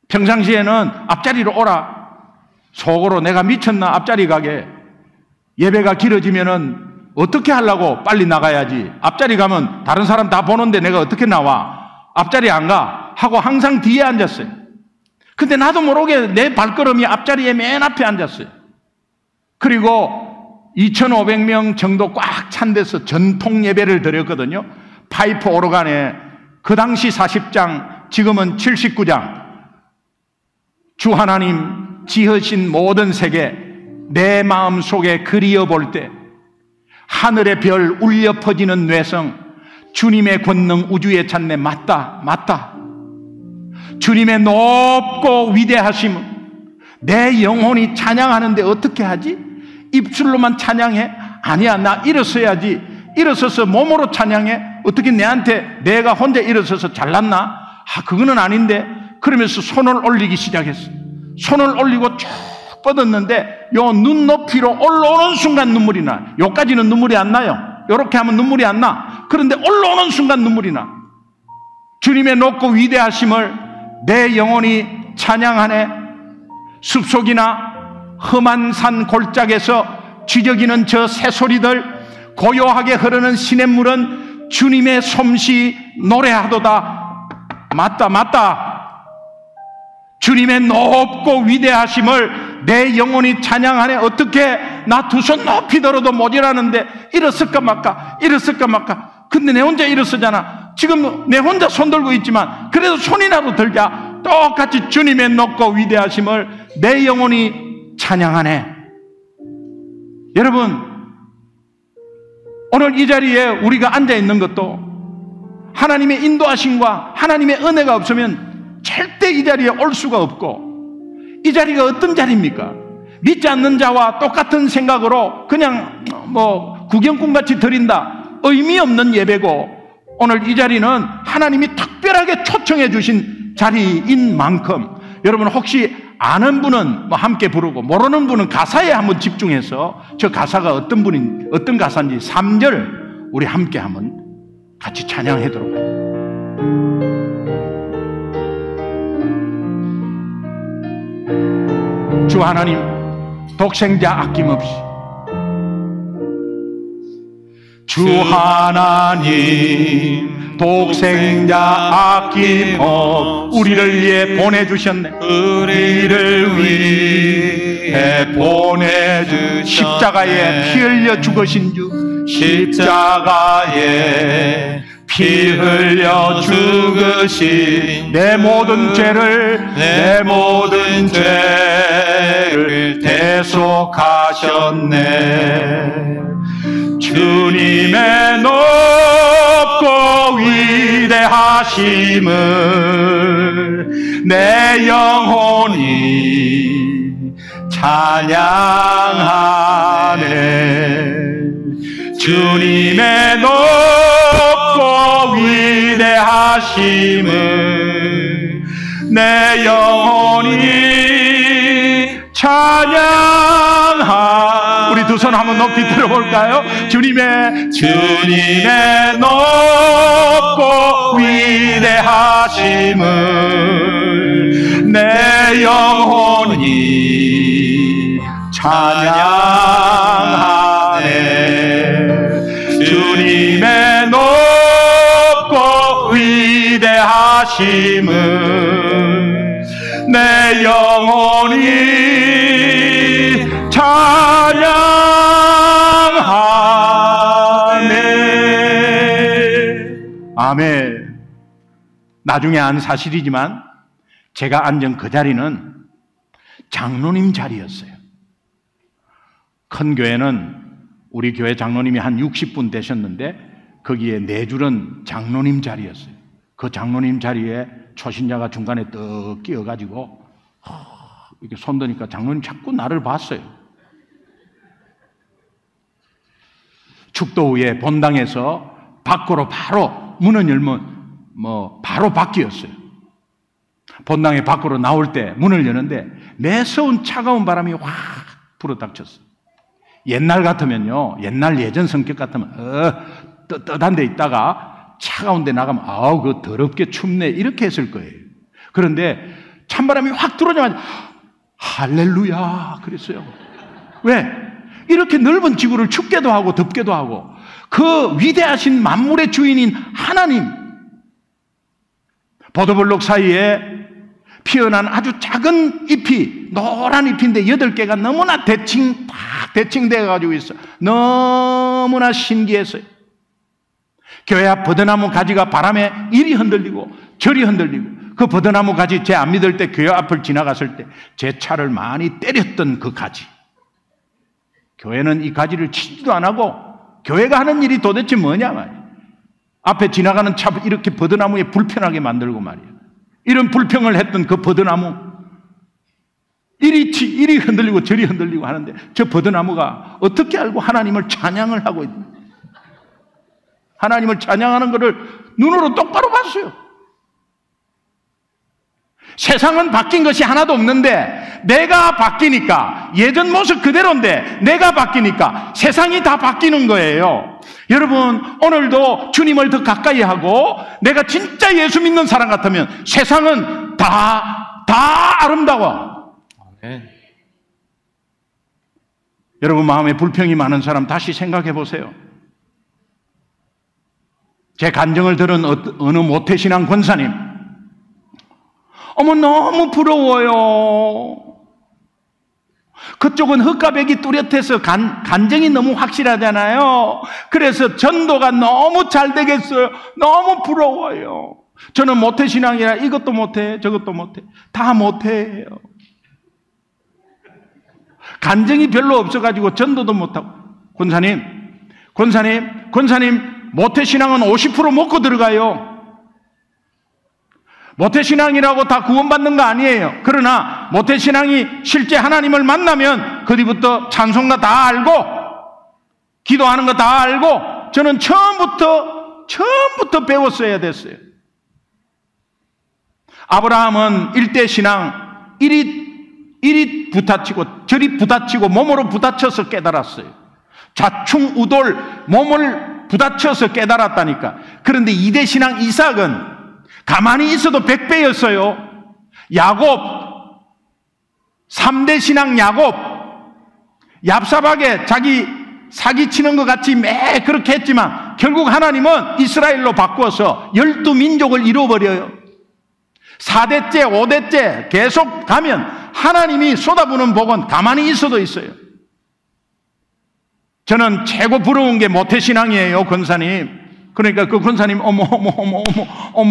평상시에는 앞자리로 오라. 속으로 내가 미쳤나 앞자리 가게. 예배가 길어지면은 어떻게 하려고 빨리 나가야지. 앞자리 가면 다른 사람 다 보는데 내가 어떻게 나와. 앞자리 안 가. 하고 항상 뒤에 앉았어요. 근데 나도 모르게 내 발걸음이 앞자리에 맨 앞에 앉았어요. 그리고 2,500명 정도 꽉 찬 데서 전통 예배를 드렸거든요. 파이프 오르간에 그 당시 40장, 지금은 79장. 주 하나님 지으신 모든 세계 내 마음 속에 그리어 볼 때 하늘의 별 울려 퍼지는 뇌성 주님의 권능 우주에 찬네. 맞다 맞다. 주님의 높고 위대하심은 내 영혼이 찬양하는데 어떻게 하지? 입술로만 찬양해? 아니야, 나 일어서야지. 일어서서 몸으로 찬양해? 어떻게 내한테 내가 혼자 일어서서 잘났나? 그거는 아닌데. 그러면서 손을 올리기 시작했어. 손을 올리고 쭉 뻗었는데 요 눈높이로 올라오는 순간 눈물이 나. 요까지는 눈물이 안 나요. 요렇게 하면 눈물이 안 나. 그런데 올라오는 순간 눈물이 나. 주님의 높고 위대하심을 내 영혼이 찬양하네. 숲속이나 험한 산 골짜기에서 쥐저기는 저 새소리들, 고요하게 흐르는 시냇물은 주님의 솜씨 노래하도다. 맞다 맞다. 주님의 높고 위대하심을 내 영혼이 찬양하네. 어떻게 나 두 손 높이 들어도 모자라는데 일었을까 말까 일었을까 말까. 근데 내 혼자 일었잖아. 지금 내 혼자 손 들고 있지만 그래도 손이라도 들자. 똑같이 주님의 높고 위대하심을 내 영혼이 찬양하네. 여러분, 오늘 이 자리에 우리가 앉아 있는 것도 하나님의 인도하심과 하나님의 은혜가 없으면 절대 이 자리에 올 수가 없고, 이 자리가 어떤 자리입니까? 믿지 않는 자와 똑같은 생각으로 그냥 구경꾼같이 드린다. 의미 없는 예배고, 오늘 이 자리는 하나님이 특별하게 초청해 주신 자리인 만큼 여러분 혹시 아는 분은 함께 부르고 모르는 분은 가사에 한번 집중해서 저 가사가 어떤 가사인지 3절 우리 함께 한번 같이 찬양하도록 해요. 주 하나님 독생자 아낌없이, 주 하나님 독생자 아낌없이 우리를 위해 보내주셨네. 우리를 위해 보내주셨네. 십자가에 피 흘려 죽으신 주, 십자가에 피 흘려 죽으신 내 모든 죄를 대속하셨네. 주님의 높고 위대하심을 내 영혼이 찬양하네. 주님의 높고 위대하심을 내 영혼이 찬양하네. 손 한번 높이 들어볼까요? 주님의 높고 위대하심을 내 영혼이 찬양하네. 주님의 높고 위대하심을 내 영혼이 찬양하네. 아멘. 나중에 안 사실이지만 제가 앉은 그 자리는 장로님 자리였어요. 큰 교회는 우리 교회 장로님이 한 60분 되셨는데 거기에 4줄은 장로님 자리였어요. 그 장로님 자리에 초신자가 중간에 떡 끼어가지고 이렇게 손드니까 장로님 자꾸 나를 봤어요. 축도 후에 본당에서 밖으로 바로 문을 열면 바로 밖이었어요. 본당에 밖으로 나올 때 문을 여는데 매서운 차가운 바람이 확 불어닥쳤어요. 옛날 같으면요, 예전 성격 같으면 뜨뜻한 데 있다가 차가운 데 나가면 아우 그 더럽게 춥네 이렇게 했을 거예요. 그런데 찬바람이 확 들어오자마자 할렐루야 그랬어요. 왜? 이렇게 넓은 지구를 춥게도 하고 덥게도 하고 그 위대하신 만물의 주인인 하나님, 보도블록 사이에 피어난 아주 작은 잎이 노란 잎인데 8개가 너무나 대칭되어 가지고 있어. 너무나 신기했어요. 교회 앞 버드나무 가지가 바람에 이리 흔들리고 저리 흔들리고, 그 버드나무 가지 제 안 믿을 때 교회 앞을 지나갔을 때 제 차를 많이 때렸던 그 가지. 교회는 이 가지를 치지도 안 하고 교회가 하는 일이 도대체 뭐냐 말이야. 앞에 지나가는 차 이렇게 버드나무에 불편하게 만들고 말이야. 이런 불평을 했던 그 버드나무 이리 흔들리고 저리 흔들리고 하는데 저 버드나무가 어떻게 알고 하나님을 찬양을 하고 있는, 하나님을 찬양하는 것을 눈으로 똑바로 봤어요. 세상은 바뀐 것이 하나도 없는데 내가 바뀌니까, 예전 모습 그대로인데 내가 바뀌니까 세상이 다 바뀌는 거예요. 여러분, 오늘도 주님을 더 가까이 하고 내가 진짜 예수 믿는 사람 같으면 세상은 다 아름다워. 아멘. 여러분, 마음에 불평이 많은 사람 다시 생각해 보세요. 제 간증을 들은 어느 모태신앙 권사님, 어머 너무 부러워요. 그쪽은 흙가백이 뚜렷해서 간증이 너무 확실하잖아요. 그래서 전도가 너무 잘 되겠어요. 너무 부러워요. 저는 모태신앙이라 이것도 못해 저것도 못해 다 못해요. 간증이 별로 없어가지고 전도도 못하고. 권사님 모태신앙은 50% 먹고 들어가요. 모태신앙이라고 다 구원받는 거 아니에요. 그러나 모태신앙이 실제 하나님을 만나면 그 뒤부터 찬송가 다 알고 기도하는 거 다 알고, 저는 처음부터 배웠어야 됐어요. 아브라함은 일대 신앙, 이리 부딪히고 저리 부딪히고 몸으로 부딪혀서 깨달았어요. 좌충우돌 몸을 부딪혀서 깨달았다니까. 그런데 이대 신앙 이삭은 가만히 있어도 100배였어요. 야곱, 3대 신앙 야곱, 얍삽하게 자기 사기치는 것 같이 매 그렇게 했지만 결국 하나님은 이스라엘로 바꾸어서 12민족을 이루어버려요. 4대째, 5대째 계속 가면 하나님이 쏟아부는 복은 가만히 있어도 있어요. 저는 최고 부러운 게 모태신앙이에요, 권사님. 그러니까 그 권사님 어머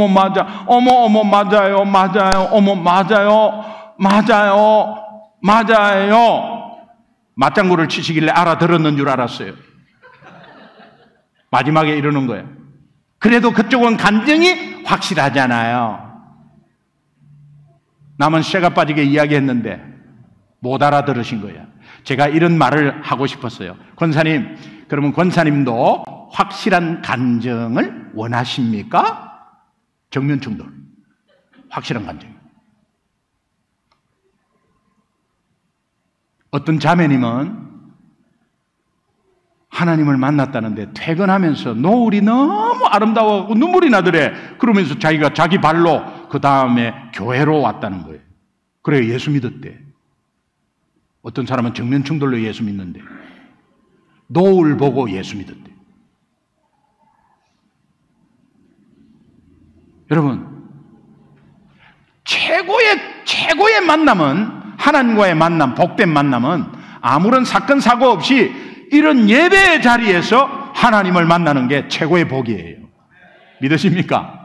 맞아, 어머 맞아요, 어머 맞아요. 맞장구를 치시길래 알아들었는 줄 알았어요. 마지막에 이러는 거예요. 그래도 그쪽은 간증이 확실하잖아요. 남은 쇠가 빠지게 이야기했는데 못 알아들으신 거예요. 제가 이런 말을 하고 싶었어요. 권사님, 그러면 권사님도 확실한 간증을 원하십니까? 정면충돌. 확실한 간증. 어떤 자매님은 하나님을 만났다는데 퇴근하면서 노을이 너무 아름다워하고 눈물이 나더래. 그러면서 자기가 자기 발로 그 다음에 교회로 왔다는 거예요. 그래 예수 믿었대. 어떤 사람은 정면 충돌로 예수 믿는데 노을 보고 예수 믿었대. 여러분, 최고의 만남은, 하나님과의 만남, 복된 만남은 아무런 사건 사고 없이 이런 예배의 자리에서 하나님을 만나는 게 최고의 복이에요. 믿으십니까?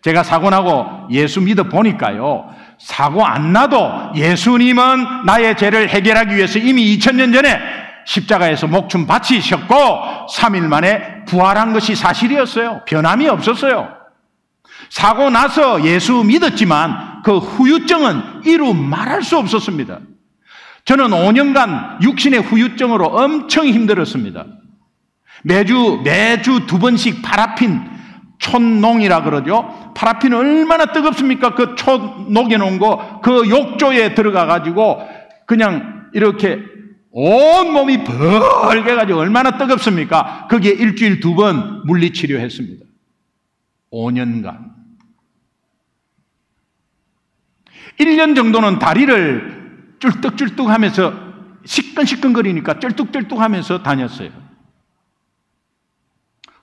제가 사고 나고 예수 믿어 보니까요, 사고 안 나도 예수님은 나의 죄를 해결하기 위해서 이미 2000년 전에 십자가에서 목숨 바치셨고 3일 만에 부활한 것이 사실이었어요. 변함이 없었어요. 사고 나서 예수 믿었지만 그 후유증은 이루 말할 수 없었습니다. 저는 5년간 육신의 후유증으로 엄청 힘들었습니다. 매주 2번씩 파라핀, 촛농이라 그러죠. 파라핀 얼마나 뜨겁습니까? 그 촛 녹여놓은 거 그 욕조에 들어가가지고 그냥 이렇게 온몸이 벌게가지고 얼마나 뜨겁습니까? 거기에 일주일 2번 물리치료했습니다. 5년간. 1년 정도는 다리를 쫄뚝쫄뚝 하면서 시끈시끈거리니까 쫄뚝쫄뚝 하면서 다녔어요.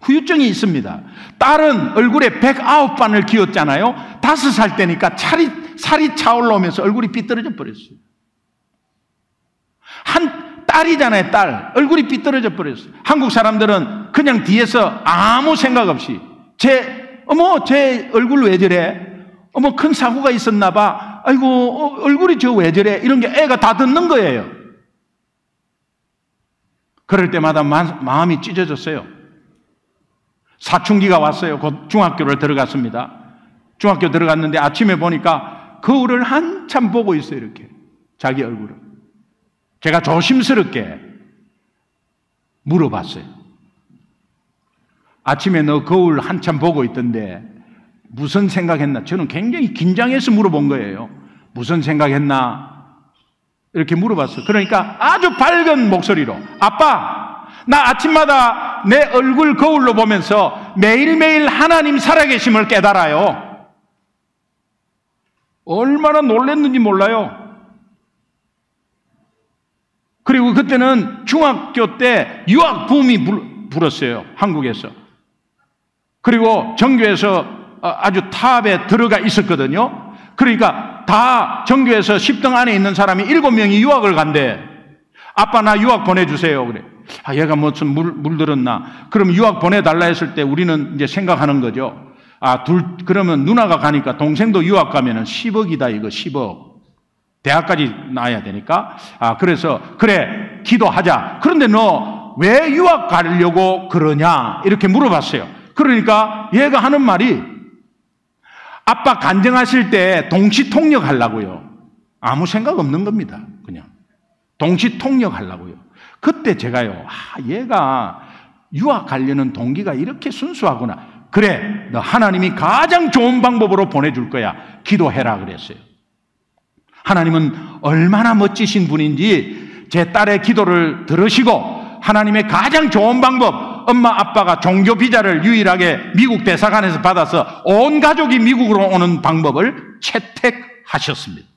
후유증이 있습니다. 딸은 얼굴에 109반을 기었잖아요. 5살 때니까 살이 차올라오면서 얼굴이 삐뚤어져 버렸어요. 딸이잖아요, 딸. 얼굴이 삐뚤어져 버렸어요. 한국 사람들은 그냥 뒤에서 아무 생각 없이 제 얼굴 왜 저래? 큰 사고가 있었나 봐. 아이고, 얼굴이 저 왜 저래? 이런 게 애가 다 듣는 거예요. 그럴 때마다 마음이 찢어졌어요. 사춘기가 왔어요. 곧 중학교를 들어갔습니다. 중학교 들어갔는데 아침에 보니까 거울을 한참 보고 있어요, 이렇게. 자기 얼굴을. 제가 조심스럽게 물어봤어요. 아침에 너 거울 한참 보고 있던데 무슨 생각했나? 저는 굉장히 긴장해서 물어본 거예요. 무슨 생각했나? 이렇게 물어봤어요. 그러니까 아주 밝은 목소리로, 아빠, 나 아침마다 내 얼굴 거울로 보면서 매일매일 하나님 살아계심을 깨달아요. 얼마나 놀랐는지 몰라요. 그리고 그때는 중학교 때 유학 붐이 불었어요. 한국에서. 그리고 전교에서 아주 탑에 들어가 있었거든요. 그러니까 다 전교에서 10등 안에 있는 사람이 7명이 유학을 간대. 아빠 나 유학 보내주세요. 그래. 얘가 무슨 물들었나. 그럼 유학 보내달라 했을 때 우리는 이제 생각하는 거죠. 그러면 누나가 가니까 동생도 유학 가면은 10억이다 이거 10억. 대학까지 나와야 되니까. 그래서 그래 기도하자. 그런데 너 왜 유학 가려고 그러냐 이렇게 물어봤어요. 그러니까 얘가 하는 말이 아빠 간증하실 때 동시통역 하려고요. 아무 생각 없는 겁니다. 그냥 동시통역 하려고요. 그때 제가요, 얘가 유학 가려는 동기가 이렇게 순수하구나. 그래, 너 하나님이 가장 좋은 방법으로 보내줄 거야. 기도해라 그랬어요. 하나님은 얼마나 멋지신 분인지 제 딸의 기도를 들으시고 하나님의 가장 좋은 방법, 엄마 아빠가 종교 비자를 유일하게 미국 대사관에서 받아서 온 가족이 미국으로 오는 방법을 채택하셨습니다.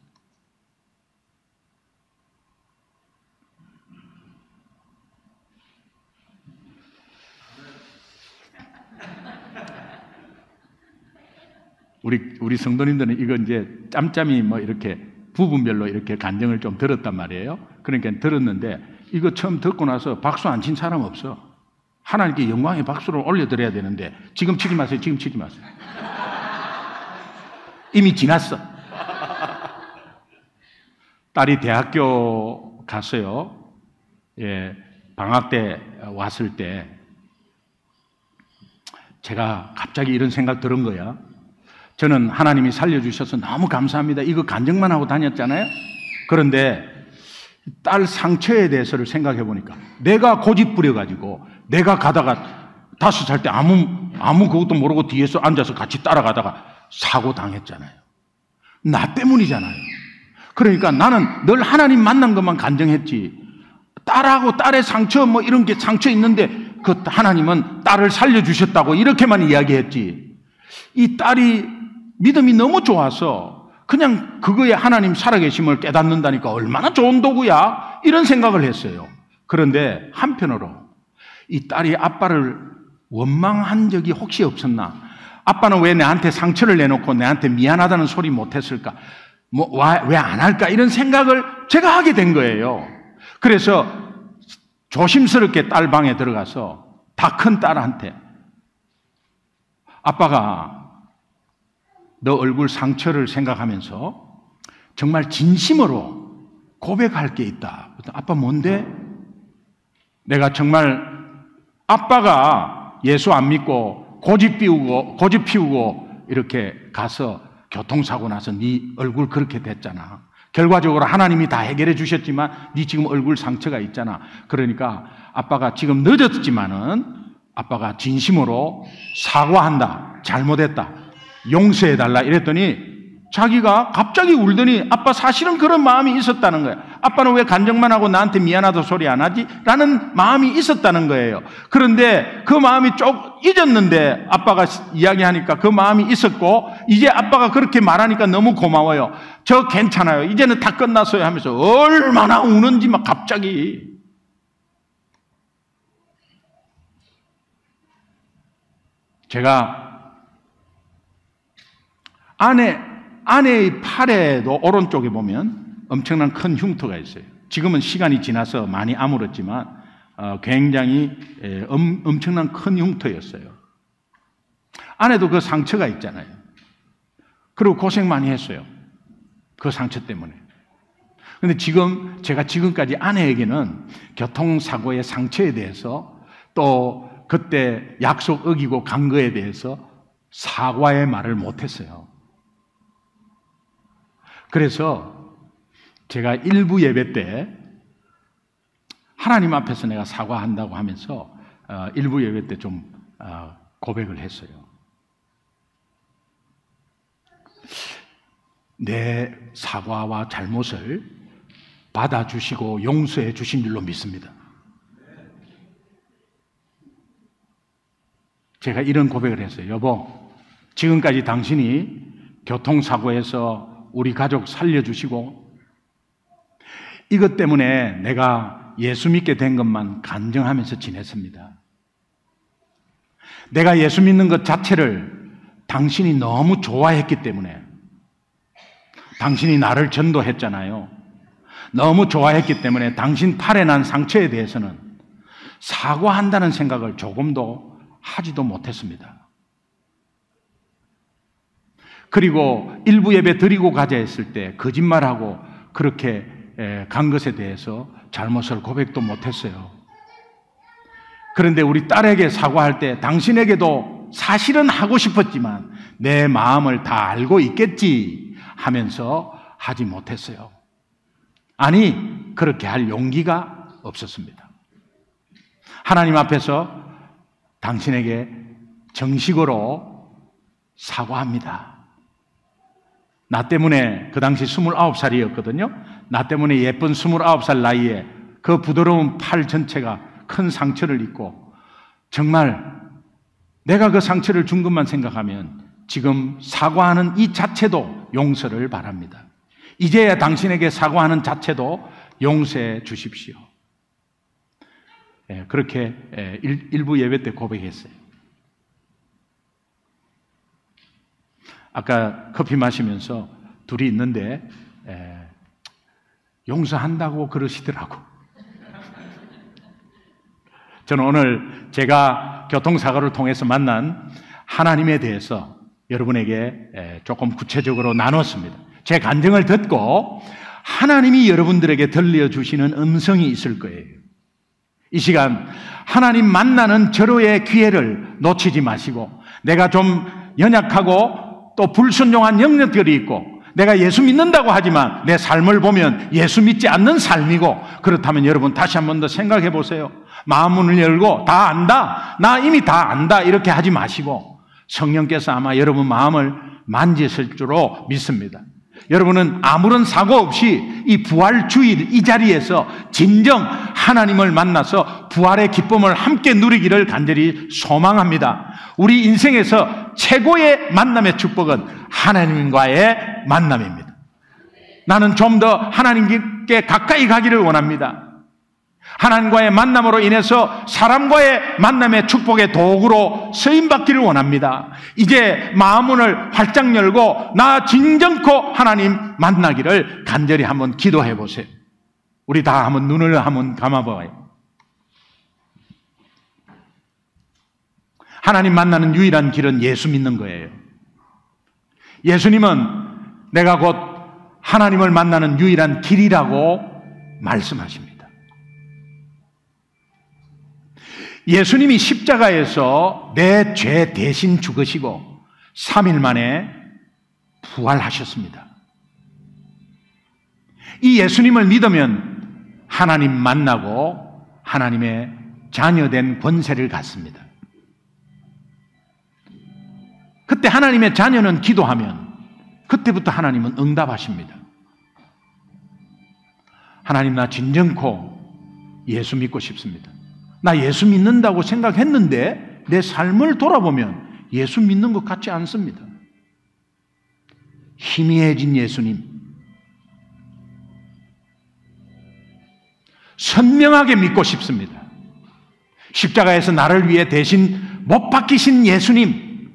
우리 성도님들은 이거 이제 짬짬이 뭐 이렇게 부분별로 이렇게 간증을 좀 들었단 말이에요. 그러니까 들었는데 이거 처음 듣고 나서 박수 안 친 사람 없어. 하나님께 영광의 박수를 올려드려야 되는데 지금 치지 마세요. 지금 치지 마세요. 이미 지났어. 딸이 대학교 갔어요. 예, 방학 때 왔을 때 제가 갑자기 이런 생각 들은 거야. 저는 하나님이 살려주셔서 너무 감사합니다. 이거 간증만 하고 다녔잖아요. 그런데 딸 상처에 대해서를 생각해 보니까 내가 고집 부려가지고 내가 가다가 5살 때 아무 그것도 모르고 뒤에서 앉아서 같이 따라가다가 사고 당했잖아요. 나 때문이잖아요. 그러니까 나는 늘 하나님 만난 것만 간증했지 딸하고 딸의 상처 뭐 이런 게 상처 있는데 그 하나님은 딸을 살려주셨다고 이렇게만 이야기했지. 이 딸이 믿음이 너무 좋아서 그냥 그거에 하나님 살아계심을 깨닫는다니까 얼마나 좋은 도구야 이런 생각을 했어요. 그런데 한편으로 이 딸이 아빠를 원망한 적이 혹시 없었나? 아빠는 왜 나한테 상처를 내놓고 나한테 미안하다는 소리 못했을까? 뭐 왜 안 할까? 이런 생각을 제가 하게 된 거예요. 그래서 조심스럽게 딸 방에 들어가서 다 큰 딸한테 아빠가 너 얼굴 상처를 생각하면서 정말 진심으로 고백할 게 있다. 아빠 뭔데? 내가 정말 아빠가 예수 안 믿고 고집 피우고 이렇게 가서 교통사고 나서 네 얼굴 그렇게 됐잖아. 결과적으로 하나님이 다 해결해 주셨지만 네 지금 얼굴 상처가 있잖아. 그러니까 아빠가 지금 늦었지만은 아빠가 진심으로 사과한다. 잘못했다. 용서해달라 이랬더니 자기가 갑자기 울더니 아빠 사실은 그런 마음이 있었다는 거야. 아빠는 왜 간증만 하고 나한테 미안하다 소리 안 하지? 라는 마음이 있었다는 거예요. 그런데 그 마음이 쭉 잊었는데 아빠가 이야기하니까 그 마음이 있었고 이제 아빠가 그렇게 말하니까 너무 고마워요. 저 괜찮아요. 이제는 다 끝났어요 하면서 얼마나 우는지 막 갑자기. 제가 아내의 팔에도 오른쪽에 보면 엄청난 큰 흉터가 있어요. 지금은 시간이 지나서 많이 아물었지만 굉장히 엄청난 큰 흉터였어요. 아내도 그 상처가 있잖아요. 그리고 고생 많이 했어요. 그 상처 때문에. 그런데 제가 지금까지 아내에게는 교통사고의 상처에 대해서 또 그때 약속 어기고 간 거에 대해서 사과의 말을 못했어요. 그래서 제가 일부 예배 때 하나님 앞에서 내가 사과한다고 하면서 일부 예배 때 좀 고백을 했어요. 내 사과와 잘못을 받아주시고 용서해 주신 줄로 믿습니다. 제가 이런 고백을 했어요. 여보, 지금까지 당신이 교통사고에서 우리 가족 살려주시고 이것 때문에 내가 예수 믿게 된 것만 간증하면서 지냈습니다. 내가 예수 믿는 것 자체를 당신이 너무 좋아했기 때문에 당신이 나를 전도했잖아요. 너무 좋아했기 때문에 당신 팔에 난 상처에 대해서는 사과한다는 생각을 조금도 하지도 못했습니다. 그리고 일부 예배 드리고 가자 했을 때 거짓말하고 그렇게 간 것에 대해서 잘못을 고백도 못했어요. 그런데 우리 딸에게 사과할 때 당신에게도 사실은 하고 싶었지만 내 마음을 다 알고 있겠지 하면서 하지 못했어요. 아니, 그렇게 할 용기가 없었습니다. 하나님 앞에서 당신에게 정식으로 사과합니다. 나 때문에 그 당시 29살이었거든요. 나 때문에 예쁜 29살 나이에 그 부드러운 팔 전체가 큰 상처를 입고 정말 내가 그 상처를 준 것만 생각하면 지금 사과하는 이 자체도 용서를 바랍니다. 이제야 당신에게 사과하는 자체도 용서해 주십시오. 그렇게 일부 예배 때 고백했어요. 아까 커피 마시면서 둘이 있는데 용서한다고 그러시더라고. 저는 오늘 제가 교통사고를 통해서 만난 하나님에 대해서 여러분에게 조금 구체적으로 나눴습니다. 제 간증을 듣고 하나님이 여러분들에게 들려주시는 음성이 있을 거예요. 이 시간 하나님 만나는 절호의 기회를 놓치지 마시고 내가 좀 연약하고 또 불순종한 영역들이 있고 내가 예수 믿는다고 하지만 내 삶을 보면 예수 믿지 않는 삶이고 그렇다면 여러분 다시 한 번 더 생각해 보세요. 마음문을 열고 다 안다. 나 이미 다 안다. 이렇게 하지 마시고 성령께서 아마 여러분 마음을 만지실 줄로 믿습니다. 여러분은 아무런 사고 없이 이 부활 주일 이 자리에서 진정 하나님을 만나서 부활의 기쁨을 함께 누리기를 간절히 소망합니다. 우리 인생에서 최고의 만남의 축복은 하나님과의 만남입니다. 나는 좀 더 하나님께 가까이 가기를 원합니다. 하나님과의 만남으로 인해서 사람과의 만남의 축복의 도구로 쓰임받기를 원합니다. 이제 마음문을 활짝 열고 나 진정코 하나님 만나기를 간절히 한번 기도해 보세요. 우리 다 한번 눈을 한번 감아봐요. 하나님 만나는 유일한 길은 예수 믿는 거예요. 예수님은 내가 곧 하나님을 만나는 유일한 길이라고 말씀하십니다. 예수님이 십자가에서 내 죄 대신 죽으시고 3일 만에 부활하셨습니다. 이 예수님을 믿으면 하나님 만나고 하나님의 자녀된 권세를 갖습니다. 그때 하나님의 자녀는 기도하면 그때부터 하나님은 응답하십니다. 하나님, 나 진정코 예수 믿고 싶습니다. 나 예수 믿는다고 생각했는데 내 삶을 돌아보면 예수 믿는 것 같지 않습니다. 희미해진 예수님, 선명하게 믿고 싶습니다. 십자가에서 나를 위해 대신 못 박히신 예수님,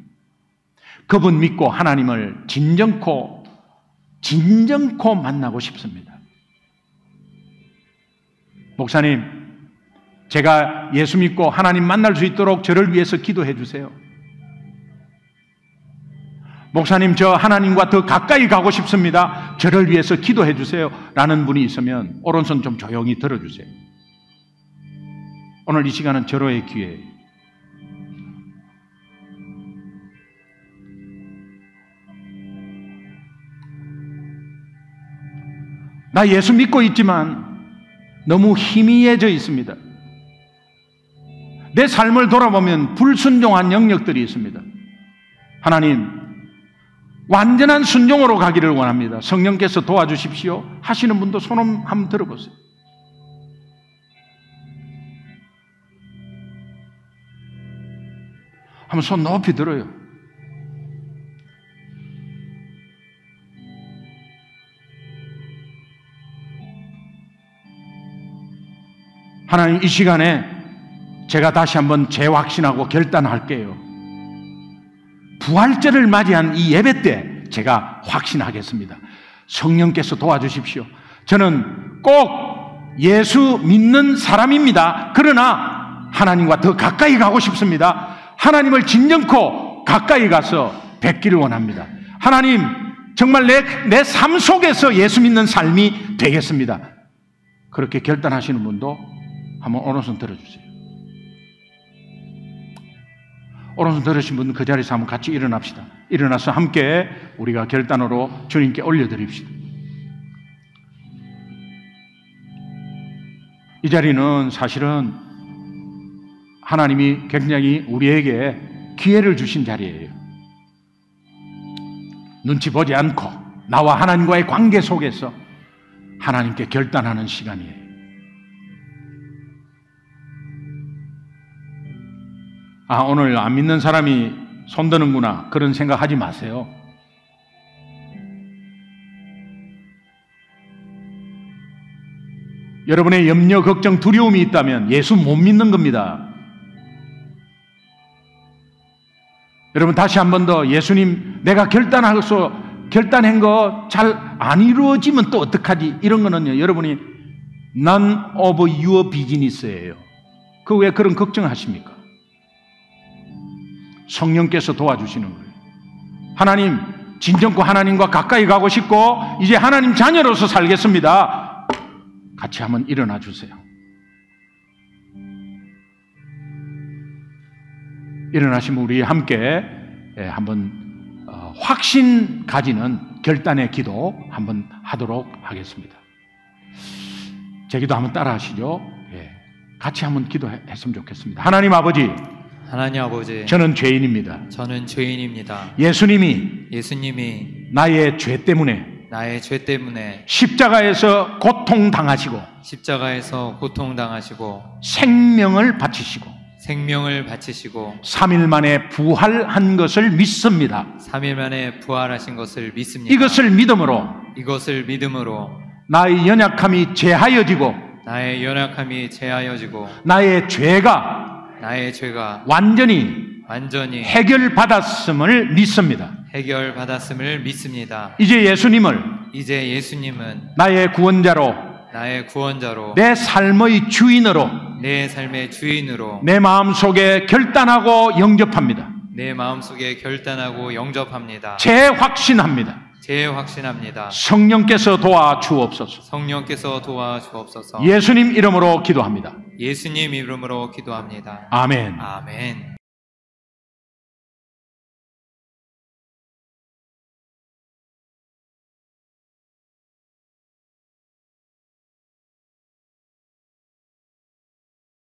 그분 믿고 하나님을 진정코 만나고 싶습니다. 목사님, 제가 예수 믿고 하나님 만날 수 있도록 저를 위해서 기도해 주세요. 목사님, 저 하나님과 더 가까이 가고 싶습니다. 저를 위해서 기도해 주세요. 라는 분이 있으면 오른손 좀 조용히 들어주세요. 오늘 이 시간은 절호의 기회예요. 나 예수 믿고 있지만 너무 희미해져 있습니다. 내 삶을 돌아보면 불순종한 영역들이 있습니다. 하나님, 완전한 순종으로 가기를 원합니다. 성령께서 도와주십시오 하시는 분도 손 한번 들어보세요. 한번 손 높이 들어요. 하나님, 이 시간에 제가 다시 한번 재확신하고 결단할게요. 부활절을 맞이한 이 예배 때 제가 확신하겠습니다. 성령께서 도와주십시오. 저는 꼭 예수 믿는 사람입니다. 그러나 하나님과 더 가까이 가고 싶습니다. 하나님을 진정코 가까이 가서 뵙기를 원합니다. 하나님, 정말 내 삶 속에서 예수 믿는 삶이 되겠습니다. 그렇게 결단하시는 분도 한번 오른손 들어주세요. 오른손 들으신 분은 그 자리에서 한번 같이 일어납시다. 일어나서 함께 우리가 결단으로 주님께 올려드립시다. 이 자리는 사실은 하나님이 굉장히 우리에게 기회를 주신 자리예요. 눈치 보지 않고 나와 하나님과의 관계 속에서 하나님께 결단하는 시간이에요. 아, 오늘 안 믿는 사람이 손드는구나, 그런 생각하지 마세요. 여러분의 염려, 걱정, 두려움이 있다면 예수 못 믿는 겁니다. 여러분, 다시 한 번 더 예수님, 내가 결단한 거 잘 안 이루어지면 또 어떡하지? 이런 거는요, 여러분이 none of your business예요. 그 왜 그런 걱정하십니까? 성령께서 도와주시는 거예요. 하나님, 진정코 하나님과 가까이 가고 싶고 이제 하나님 자녀로서 살겠습니다. 같이 한번 일어나 주세요. 일어나시면 우리 함께 한번 확신 가지는 결단의 기도 한번 하도록 하겠습니다. 제 기도 한번 따라 하시죠. 같이 한번 기도했으면 좋겠습니다. 하나님 아버지, 저는 죄인입니다. 저는 죄인입니다. 예수님이 예수님이 나의 죄 때문에 나의 죄 때문에 십자가에서 고통당하시고 십자가에서 고통당하시고 생명을 바치시고 생명을 바치시고 3일 만에 부활한 것을 믿습니다. 3일 만에 부활하신 것을 믿습니다. 이것을 믿음으로 나의 나의 연약함이 제하여지고 연약함이 제하여지고 나의 죄가 완전히 해결받았음을 믿습니다. 해결받았음을 믿습니다. 이제 예수님은 나의 구원자로 내 삶의 주인으로 내 마음속에 결단하고 영접합니다. 재확신합니다. 성령께서 도와주옵소서. 예수님 이름으로 기도합니다. 아멘. 아멘.